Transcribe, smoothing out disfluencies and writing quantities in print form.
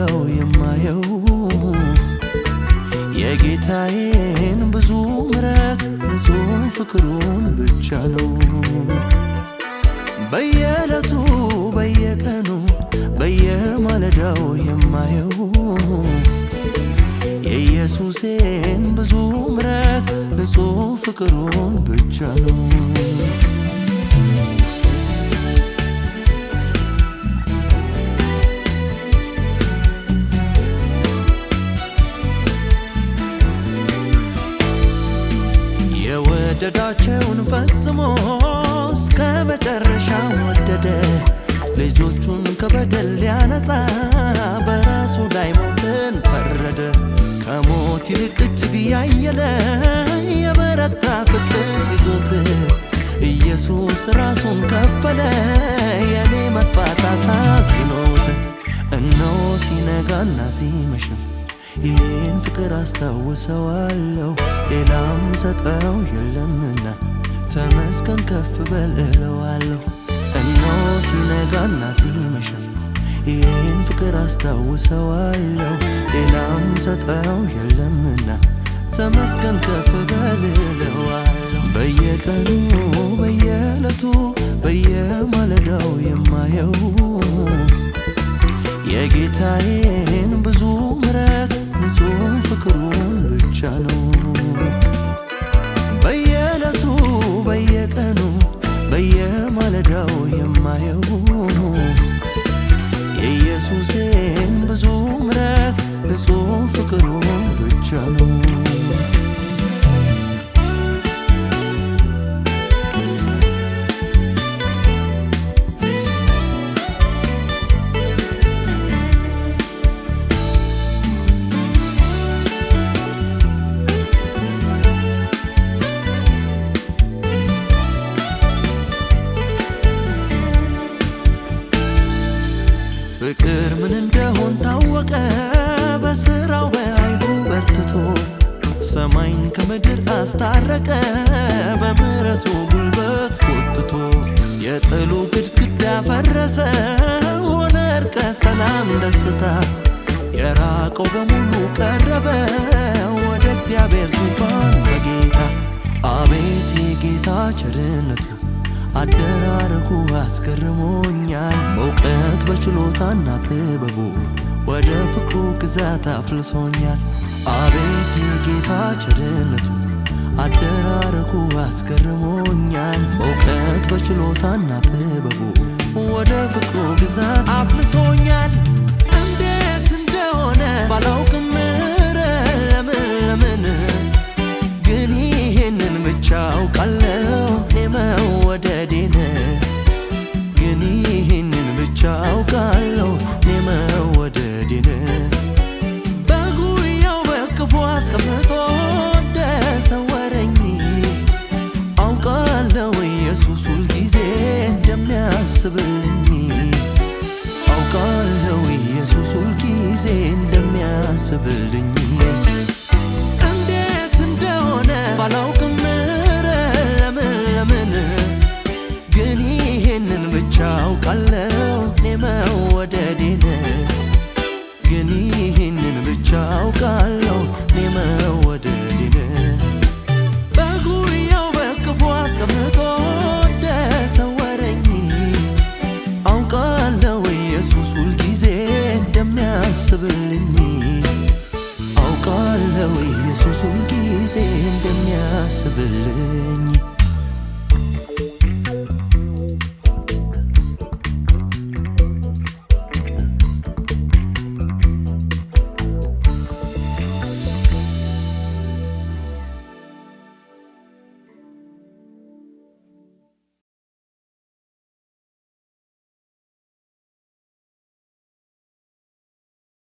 በየማለዳው የማየው የጌታዬን ብዙ ምሕረት ንጹህ ፍቅሩን ብቻ ነው። በየዕለቱ በየቀኑ በየማለዳው የማየው የኢየሱሴን ብዙ ምሕረት ንጹህ ፍቅሩን ብቻ ነው። የወደዳቸውን ፈጽሞ እስከ መጨረሻ ወደደ። ልጆቹን ከበደል ሊያነጻ በራሱ ላይ ሞትን ፈረደ። ከሞት ይልቅ እጅግ ያየለ የበረታ ፍቅር ይዞት ኢየሱስ ራሱን ከፈለ የኔ መጥፋት አሳዝኖት። እነሆ ሲነጋና ሲመሽም ይህን ፍቅር አስታውሰዋለሁ፣ ሌላም ሰጠው የለምና ተመስገን ከፍ በል እለዋለሁ። እነሆ ሲነጋና ሲመሽም ይህን ፍቅር አስታውሰዋለሁ፣ ሌላም ሰጠው የለምና ተመስገን ከፍ በል እለዋለሁ። በየቀኑ በየዕለቱ በየማለዳው የማየው የጌታዬን ብዙ ምሕረት ንጹህ ፍቅሩን ብቻ ነው። በየዕለቱ በየቀኑ በየማለዳው የማየው የኢየሱሴን ብዙ ምሕረት ንጹህ ፍቅሩን ብቻ ነው። ፍቅር ምን እንደሆን ታወቀ በስራው በኃይሉ በርትቶ፣ ሰማይን ከምድር አስታረቀ በምሕረቱ ጉልበት ጎትቶ። የጥሉ ግድግዳ ፈረሰ ሆነ እርቀ ሰላም ደስታ፣ የራቀው በሙሉ ቀረበ ወደ እግዚአብሔር ዙፋን በጌታ። አቤት የጌታ ቸርነቱ አደራረጉ አስገርሞኛል። በእውቀት በችሎታና ጥበቡ ወደ ፍቅሩ ግዛት አፍልሶኛል። አቤት የጌታ ቸርነቱ አደራረጉ አስገርሞኛል። በእውቀት በችሎታና ጥበቡ ወደ ፍቅሩ ግዛት አፍልሶኛል። እንዴት እንደሆነ ባላውቅም ለምን ግን ይህንን ብቻ አውቃለሁ እኔ መወደዴን። ግን ይህንን ብቻ አውቃለሁ እኔ መወደዴን። በጉያው በክፉ አስቀምጦ እንደሰወረኝ አውቃለሁ ኢየሱስ ሁልጊዜ እንደሚያስብልኝ። አውቃለሁ ኢየሱስ ሁልጊዜ እንደሚያስብልኝ። እንዴት እንደሆነ ባላውቅም ለምን ግን ይህንን ብቻ አውቃለሁ እኔ መወደዴን። ግን ይህንን ብቻ አውቃለሁ እኔ መወደዴን። በጉያው በክፉ አስቀምጦ እንደሰወረኝ አውቃለሁ ኢየሱስ ሁልጊዜ እንደሚያስብልኝ። አውቃለሁ ኢየሱስ ሁልጊዜ እንደሚያስብልኝ።